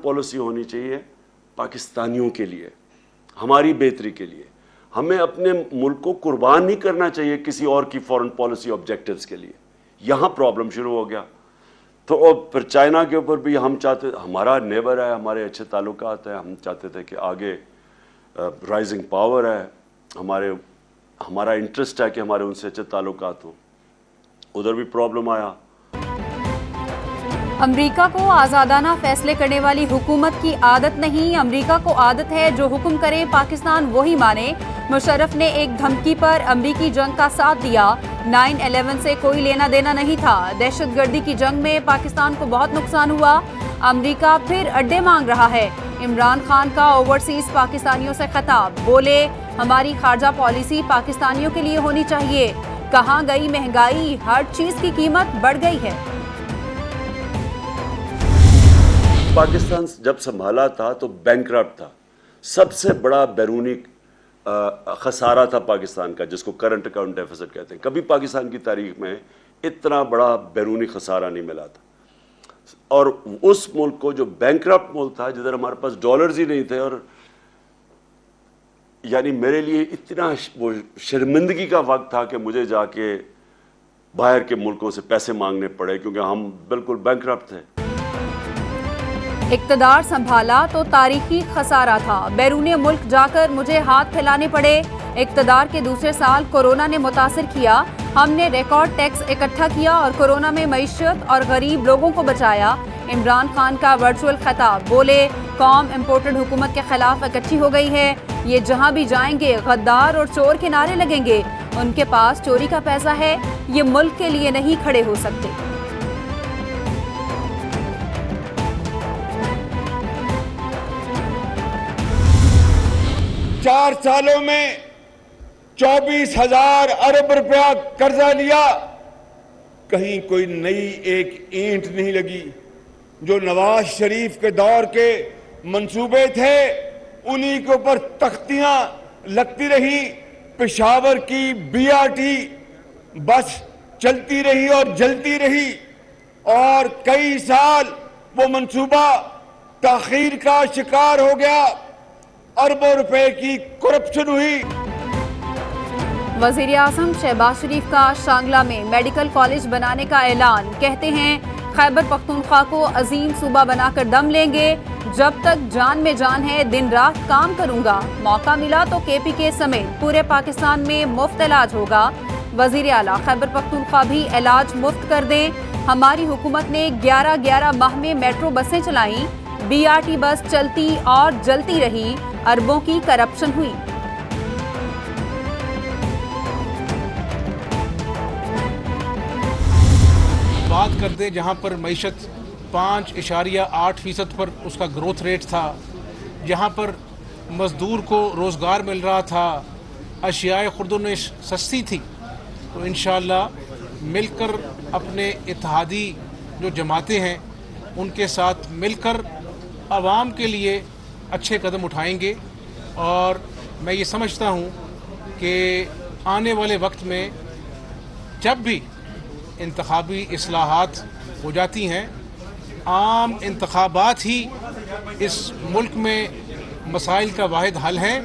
Policy होनी चाहिए पाकिस्तानियों के लिए, हमारी बेहतरी के लिए। हमें अपने मुल्क को कुर्बान नहीं करना चाहिए किसी और की फॉरेन पॉलिसी ऑब्जेक्टिव्स के लिए। यहाँ प्रॉब्लम शुरू हो गया। तो और फिर चाइना के ऊपर भी हम चाहते, हमारा नेबर है, हमारे अच्छे ताल्लुकात हैं, हम चाहते थे कि आगे राइजिंग पावर है, हमारा इंटरेस्ट है कि हमारे उनसे अच्छे ताल्लुकात हों। उधर भी प्रॉब्लम आया। अमेरिका को आज़ादाना फैसले करने वाली हुकूमत की आदत नहीं, अमेरिका को आदत है जो हुक्म करे पाकिस्तान वही माने। मुशर्रफ ने एक धमकी पर अमरीकी जंग का साथ दिया। 9/11 से कोई लेना देना नहीं था। दहशतगर्दी की जंग में पाकिस्तान को बहुत नुकसान हुआ। अमेरिका फिर अड्डे मांग रहा है। इमरान खान का ओवरसीज पाकिस्तानियों से खिताब, बोले हमारी खारजा पॉलिसी पाकिस्तानियों के लिए होनी चाहिए। कहाँ गई महंगाई, हर चीज की कीमत बढ़ गई है। पाकिस्तान जब संभाला था तो बैंकरप्ट था, सबसे बड़ा बैरूनी खसारा था पाकिस्तान का, जिसको करंट अकाउंट डेफिसिट कहते हैं। कभी पाकिस्तान की तारीख में इतना बड़ा बैरूनी खसारा नहीं मिला था। और उस मुल्क को, जो बैंकरप्ट मुल्क था, जिधर हमारे पास डॉलर्स ही नहीं थे, और यानी मेरे लिए इतना वो शर्मिंदगी का वक्त था कि मुझे जाके बाहर के मुल्कों से पैसे मांगने पड़े, क्योंकि हम बिल्कुल बैंकरप्ट थे। इक़्तिदार संभाला तो तारीखी खसारा था। बैरूनी मुल्क जाकर मुझे हाथ फैलाने पड़े। इक़्तिदार के दूसरे साल कोरोना ने मुतासिर किया। हमने रिकॉर्ड टैक्स इकट्ठा किया और कोरोना में मईशत और गरीब लोगों को बचाया। इमरान खान का वर्चुअल खिताब, बोले कौम इम्पोर्टेड हुकूमत के खिलाफ इकट्ठी हो गई है। ये जहां भी जाएंगे गद्दार और चोर के नारे लगेंगे। उनके पास चोरी का पैसा है, ये मुल्क के लिए नहीं खड़े हो सकते। 4 सालों में 24,000 अरब रुपया कर्जा लिया, कहीं कोई नई एक ईंट नहीं लगी। जो नवाज शरीफ के दौर के मंसूबे थे, उन्हीं के ऊपर तख्तियां लगती रही। पेशावर की बीआरटी बस चलती रही और जलती रही, और कई साल वो मंसूबा ताखीर का शिकार हो गया। अरबों रुपए की करप्शन हुई। वज़ीर आज़म शहबाज शरीफ का शांगला में मेडिकल कॉलेज बनाने का ऐलान। कहते हैं खैबर पख्तूनख्वा को अजीम सूबा बनाकर दम लेंगे। जब तक जान में जान है दिन रात काम करूंगा। मौका मिला तो KPK समेत पूरे पाकिस्तान में मुफ्त इलाज होगा। वज़ीर आला खैबर पख्तूनख्वा भी इलाज मुफ्त कर दें। हमारी हुकूमत ने 11 माह में मेट्रो बसें चलाई। BRT बस चलती और जलती रही। अरबों की करप्शन हुई। बात करते हैं जहां पर मईशत 5.8% पर उसका ग्रोथ रेट था, जहां पर मजदूर को रोज़गार मिल रहा था, अशियाए खुर्दुन सस्ती थी, तो इंशाअल्लाह मिलकर अपने इत्तेहादी जो जमातें हैं उनके साथ मिलकर आवाम के लिए अच्छे कदम उठाएंगे। और मैं ये समझता हूँ कि आने वाले वक्त में जब भी इंतखाबी इस्लाहात हो जाती हैं, आम इंतखाबात ही इस मुल्क में मसाइल का वाहिद हल है।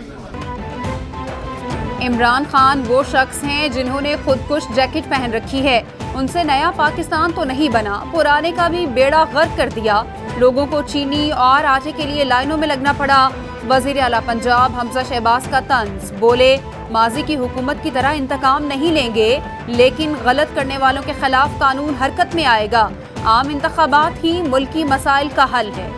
इमरान खान वो शख्स हैं जिन्होंने खुदकुश जैकेट पहन रखी है। उनसे नया पाकिस्तान तो नहीं बना, पुराने का भी बेड़ा गर्क कर दिया। लोगों को चीनी और आटे के लिए लाइनों में लगना पड़ा। वज़ीर आला पंजाब हमजा शहबाज का तंज, बोले माजी की हुकूमत की तरह इंतकाम नहीं लेंगे, लेकिन गलत करने वालों के खिलाफ कानून हरकत में आएगा। आम इंतखाबात ही मुल्की मसाइल का हल है।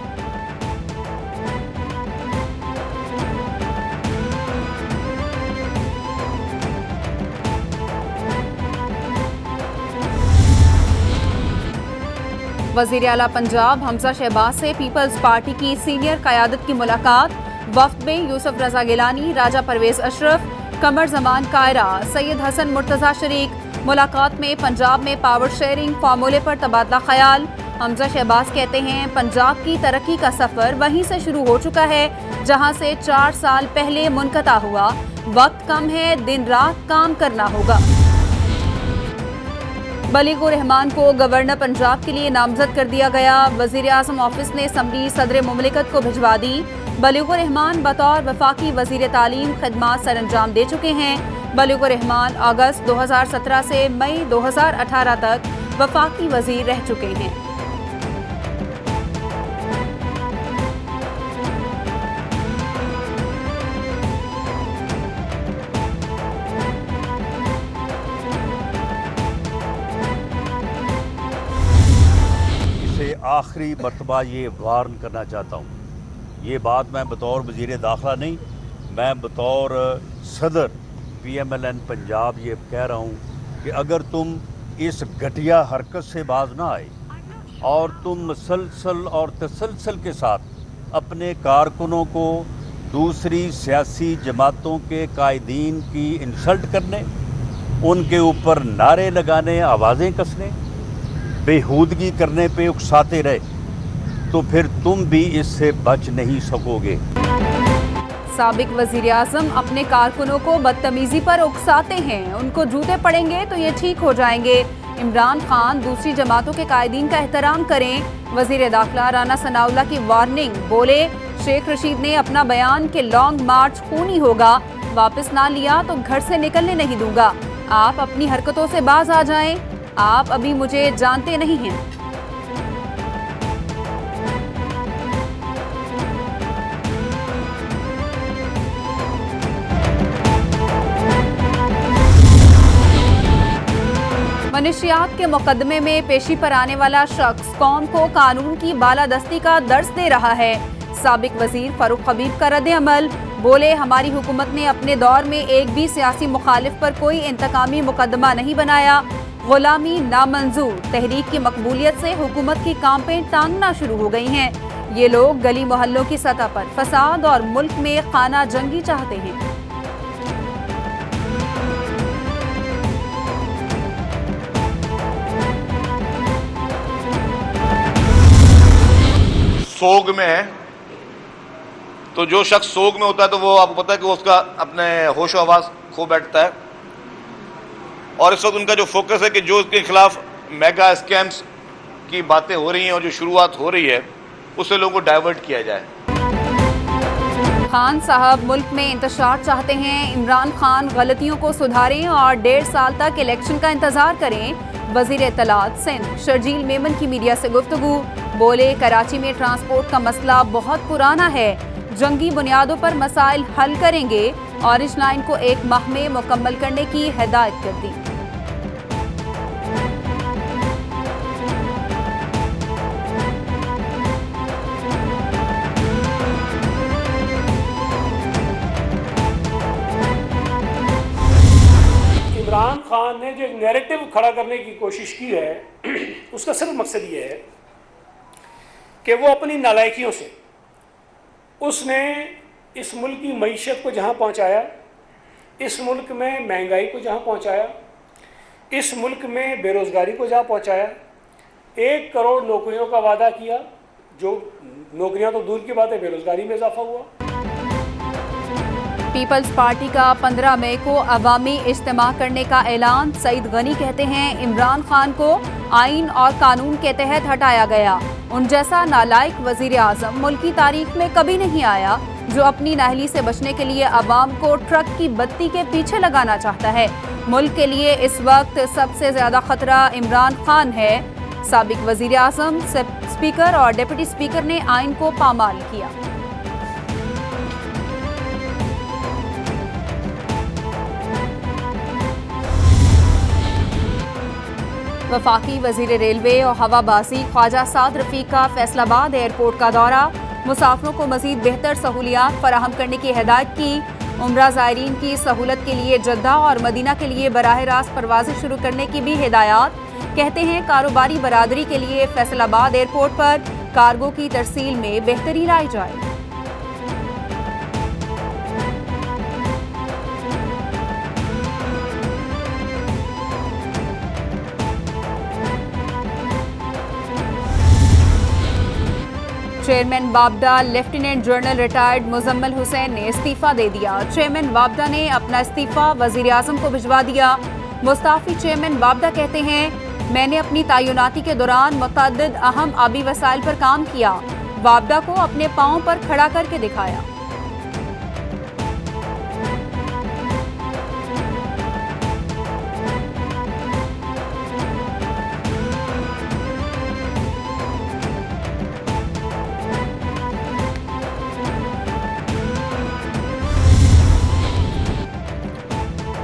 वज़ीर आला पंजाब हमजा शहबाज से पीपल्स पार्टी की सीनियर क़यादत की मुलाकात। वफ्द में यूसुफ रज़ा गिलानी, राजा परवेज अशरफ, कमर जमान कायरा, सैयद हसन मुर्तज़ा शरीक। मुलाकात में पंजाब में पावर शेयरिंग फार्मूले पर तबादला ख्याल। हमजा शहबाज कहते हैं पंजाब की तरक्की का सफ़र वहीं से शुरू हो चुका है जहां से 4 साल पहले मुनक़ता हुआ। वक्त कम है, दिन रात काम करना होगा। बलीगुर रहमान को गवर्नर पंजाब के लिए नामजद कर दिया गया। वजीर आजम ऑफिस ने समरी सदर मुमलिकत को भिजवा दी। बलीगुर रहमान बतौर वफाकी वजीर तालीम खिदमात सर अंजाम दे चुके हैं। बलीगुर रहमान अगस्त 2017 से मई 2018 तक वफाकी वजीर रह चुके हैं। आखिरी मरतबा ये वार्न करना चाहता हूँ, ये बात मैं बतौर वज़ीर दाखिला नहीं, मैं बतौर सदर PMLN पंजाब ये कह रहा हूँ कि अगर तुम इस घटिया हरकत से बाज ना आए और तुम मुसलसल और तसलसल के साथ अपने कारकुनों को दूसरी सियासी जमातों के कायदीन की इंसल्ट करने, उनके ऊपर नारे लगाने, आवाज़ें कसने, बेहूदगी करने पे उकसाते रहे तो फिर तुम भी इससे बच नहीं सकोगे। साबिक वजीर आजम अपने कारकुनों को बदतमीजी पर उकसाते हैं, उनको जूते पड़ेंगे तो ये ठीक हो जाएंगे। इमरान खान दूसरी जमातों के कायदीन का एहतराम करें। वजीर दाखिला राना सनाउल्लाह की वार्निंग, बोले शेख रशीद ने अपना बयान कि लॉन्ग मार्च खूनी होगा वापस ना लिया तो घर से निकलने नहीं दूंगा। आप अपनी हरकतों से बाज आ जाएं, आप अभी मुझे जानते नहीं हैं। मनशियात के मुकदमे में पेशी पर आने वाला शख्स कौम को कानून की बालादस्ती का दर्स दे रहा है। साबिक वजीर फारूक हबीब का रद्द अमल, बोले हमारी हुकूमत ने अपने दौर में एक भी सियासी मुखालिफ पर कोई इंतकामी मुकदमा नहीं बनाया। गुलामी नामंजूर, तहरीक की मकबूलियत से हुकूमत की कांपें टांगना शुरू हो गई हैं। ये लोग गली मोहल्लों की सतह पर फसाद और मुल्क में खाना जंगी चाहते हैं। सोग में है तो जो शख्स सोग में होता है तो वो आपको पता है कि वो उसका अपने होश व आवाज खो बैठता है, और इस वक्त उनका जो फोकस है कि जो उसके खिलाफ मेगा स्कैम्स की बातें हो रही हैं और जो शुरुआत हो रही है उससे लोगों को डाइवर्ट किया जाए। खान साहब मुल्क में इंतशार चाहते हैं। इमरान खान गलतियों को सुधारें और 1.5 साल तक इलेक्शन का इंतजार करें। वजीर इत्तलात सिंध शर्जील मेमन की मीडिया से गुफ्तगू, बोले कराची में ट्रांसपोर्ट का मसला बहुत पुराना है, जंगी बुनियादों पर मसाइल हल करेंगे। ऑरेंज लाइन को 1 माह में मुकम्मल करने की हिदायत कर दी। इमरान खान ने जो एक नैरेटिव खड़ा करने की कोशिश की है उसका सिर्फ मकसद ये है कि वो अपनी नालायकियों से उसने इस मुल्क की मईशत को जहाँ पहुँचाया, इस मुल्क में महंगाई को जहाँ पहुँचाया, इस मुल्क में बेरोज़गारी को जहाँ पहुँचाया, 1 करोड़ नौकरियों का वादा किया, जो नौकरियाँ तो दूर की बात है, बेरोज़गारी में इजाफा हुआ। पीपल्स पार्टी का 15 मई को अवामी इज्तिमा करने का ऐलान। सईद गनी कहते हैं इमरान खान को आइन और कानून के तहत हटाया गया। उन जैसा नालायक वजीर आजम मुल्क की तारीख में कभी नहीं आया जो अपनी नाहली से बचने के लिए अवाम को ट्रक की बत्ती के पीछे लगाना चाहता है। मुल्क के लिए इस वक्त सबसे ज्यादा खतरा इमरान खान है। साबिक वजीर आजम, स्पीकर और डिप्टी स्पीकर ने आइन को पामाल किया। वफाकी वजीर रेलवे और हवाबाजी ख्वाजा साद रफीक का फैसलाबाद एयरपोर्ट का दौरा, मुसाफिरों को मजीद बेहतर सहूलियात फराहम करने की हिदायत की। उम्रा ज़ायरीन की सहूलत के लिए जद्दा और मदीना के लिए बराह रास्त परवाज़ें शुरू करने की भी हिदायत। कहते हैं कारोबारी बरादरी के लिए फैसलाबाद एयरपोर्ट पर कार्गो की तरसील में बेहतरी लाई जाए। चेयरमैन वापडा lieutenant general retired Muzammil Hussain ने इस्तीफा दे दिया। चेयरमैन वापडा ने अपना इस्तीफा वजीर आजम को भिजवा दिया। मुस्ताफी चेयरमैन वापडा कहते हैं मैंने अपनी तैनाती के दौरान मुतअद्दिद अहम आबी वसाइल पर काम किया, वापडा को अपने पांव पर खड़ा करके दिखाया।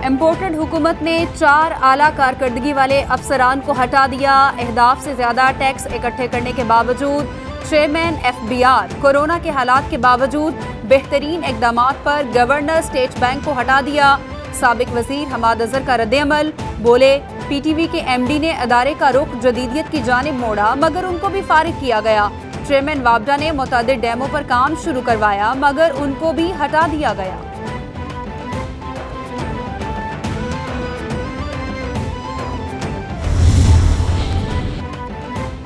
इम्पोर्टेड हुकूमत ने 4 आला कारकर्दगी वाले अफसरान को हटा दिया। अहदाफ से ज्यादा टैक्स इकट्ठे करने के बावजूद चेयरमैन FBR कोरोना के हालात के बावजूद बेहतरीन इकदामात पर गवर्नर स्टेट बैंक को हटा दिया। साबिक वजीर हमाद अजहर का रद्द-ए-अमल, बोले PTV के MD ने अदारे का रुख जदीदियत की जानिब मोड़ा मगर उनको भी फारिग किया गया। चेयरमैन वापडा ने मुतअद्दिद डैमों पर काम शुरू करवाया मगर उनको भी हटा दिया गया।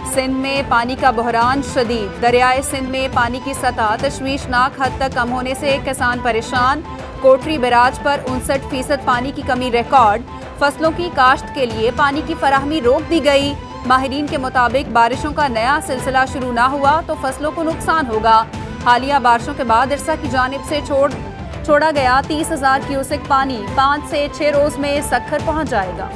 सिंध में पानी का बहरान शदीद, दरियाए सिंध में पानी की सतह तशवीशनाक हद तक कम होने से किसान परेशान। कोटरी बैराज पर 59% पानी की कमी रिकॉर्ड। फसलों की काश्त के लिए पानी की फराहमी रोक दी गई। माहिरीन के मुताबिक बारिशों का नया सिलसिला शुरू ना हुआ तो फसलों को नुकसान होगा। हालिया बारिशों के बाद इरसा की जानिब से छोड़ा गया 30,000 क्यूसेक पानी 5 से 6 रोज में सक्खर पहुंच जाएगा।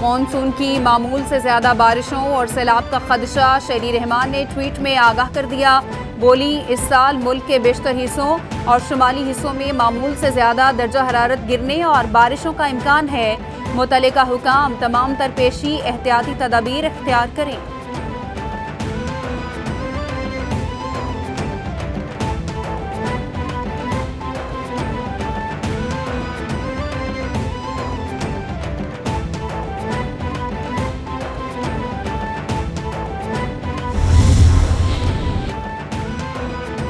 मॉनसून की मामूल से ज्यादा बारिशों और सैलाब का खदशा, शहरी रहमान ने ट्वीट में आगाह कर दिया। बोली इस साल मुल्क के बेशतर हिस्सों और शुमाली हिस्सों में मामूल से ज्यादा दर्जा हरारत गिरने और बारिशों का इम्कान है। मुतल्लिका हुकाम तमाम तरपेशी एहतियाती तदाबीर इख्तियार करें।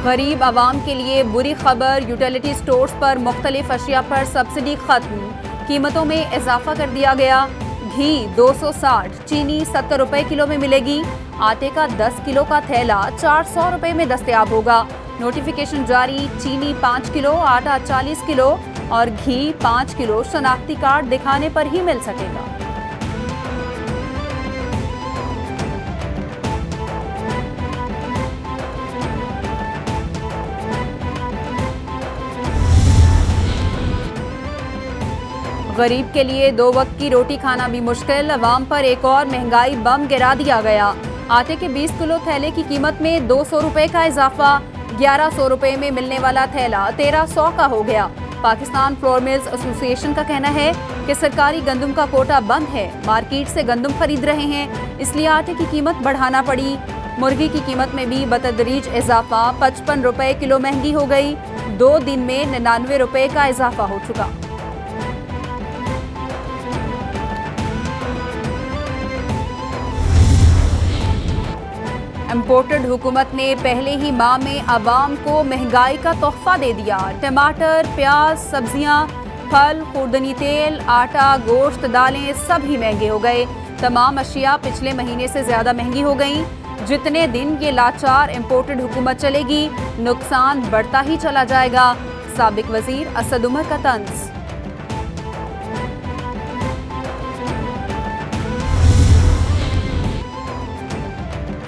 गरीब आवाम के लिए बुरी खबर, यूटिलिटी स्टोर्स पर मुख्तलिफ अशिया पर सब्सिडी खत्म, कीमतों में इजाफा कर दिया गया। घी 260, चीनी 70 रुपए किलो में मिलेगी। आटे का 10 किलो का थैला 400 रुपए में दस्तयाब होगा। नोटिफिकेशन जारी, चीनी 5 किलो, आटा 40 किलो और घी 5 किलो शनाख्ती कार्ड दिखाने पर ही मिल सकेगा। गरीब के लिए 2 वक्त की रोटी खाना भी मुश्किल, अवाम पर एक और महंगाई बम गिरा दिया गया। आटे के 20 किलो थैले की कीमत में 200 रुपए का इजाफा, 1100 रुपए में मिलने वाला थैला 1300 का हो गया। पाकिस्तान फ्लोर मिल्स एसोसिएशन का कहना है कि सरकारी गंदम का कोटा बंद है, मार्केट से गंदम खरीद रहे हैं, इसलिए आटे की कीमत बढ़ाना पड़ी। मुर्गी की कीमत में भी बतदरीज इजाफा, 55 रुपए किलो महंगी हो गई। 2 दिन में 99 रुपए का इजाफा हो चुका। इम्पोर्टेड हुकूमत ने पहले ही माह में आवाम को महंगाई का तोहफा दे दिया। टमाटर, प्याज, सब्जियां, फल, खुर्दनी तेल, आटा, गोश्त, दालें सब ही महंगे हो गए। तमाम अशिया पिछले महीने से ज्यादा महंगी हो गई। जितने दिन ये लाचार इम्पोर्टेड हुकूमत चलेगी, नुकसान बढ़ता ही चला जाएगा। साबिक वजीर असद उमर का तंज।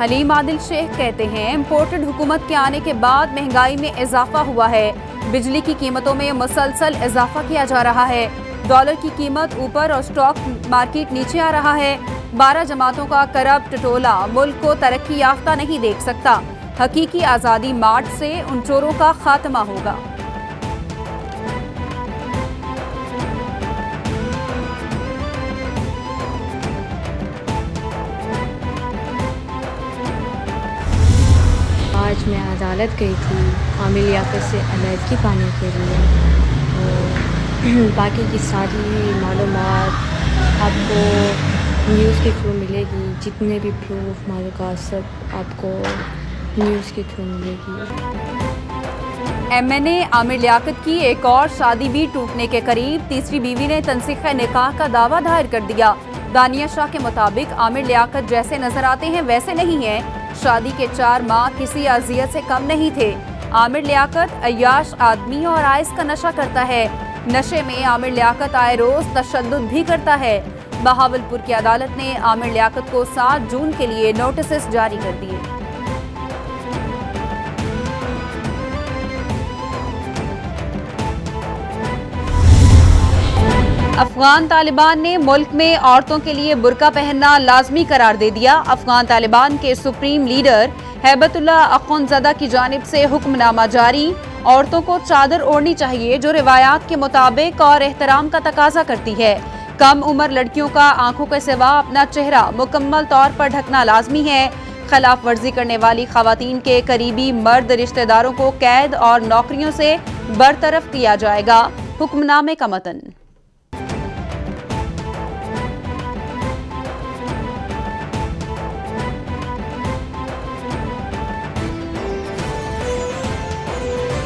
हलीम आदिल शेख कहते हैं इम्पोर्टेड हुकूमत के आने के बाद महंगाई में इजाफा हुआ है। बिजली की कीमतों में मुसलसल इजाफा किया जा रहा है। डॉलर की कीमत ऊपर और स्टॉक मार्केट नीचे आ रहा है। 12 जमातों का करप्ट टोला मुल्क को तरक्की याफ्ता नहीं देख सकता। हकीकी आज़ादी मार्च से उन चोरों का खात्मा होगा। आज मैं अदालत गई थी आमिर लियाकत से अलहदगी पाने के लिए। तो बाकी की सारी मालूमात आपको न्यूज़ के थ्रू मिलेगी। जितने भी प्रूफ मालूमात सब आपको न्यूज़ के थ्रू मिलेगी। MNA आमिर लियाकत की एक और शादी भी टूटने के करीब। तीसरी बीवी ने तनसीख निकाह का दावा दायर कर दिया। दानिया शाह के मुताबिक आमिर लियाकत जैसे नजर आते हैं वैसे नहीं हैं। शादी के 4 माह किसी अजियत से कम नहीं थे। आमिर लियाकत अय्याश आदमी और आइस का नशा करता है। नशे में आमिर लियाकत आए रोज तशद्दुद भी करता है। बहावलपुर की अदालत ने आमिर लियाकत को 7 जून के लिए नोटिस जारी कर दिए। अफगान तालिबान ने मुल्क में औरतों के लिए बुर्का पहनना लाजमी करार दे दिया। अफगान तालिबान के सुप्रीम लीडर हैबतुल्लाह अखुंदज़ादा की जानिब से हुक्मनामा जारी। औरतों को चादर ओढ़नी चाहिए जो रिवायात के मुताबिक और एहतराम का तकाजा करती है। कम उम्र लड़कियों का आंखों के सिवा अपना चेहरा मुकम्मल तौर पर ढकना लाजमी है। खिलाफ वर्जी करने वाली खवातीन के करीबी मर्द रिश्तेदारों को कैद और नौकरियों से बरतरफ किया जाएगा। हुक्मनामे का मतन।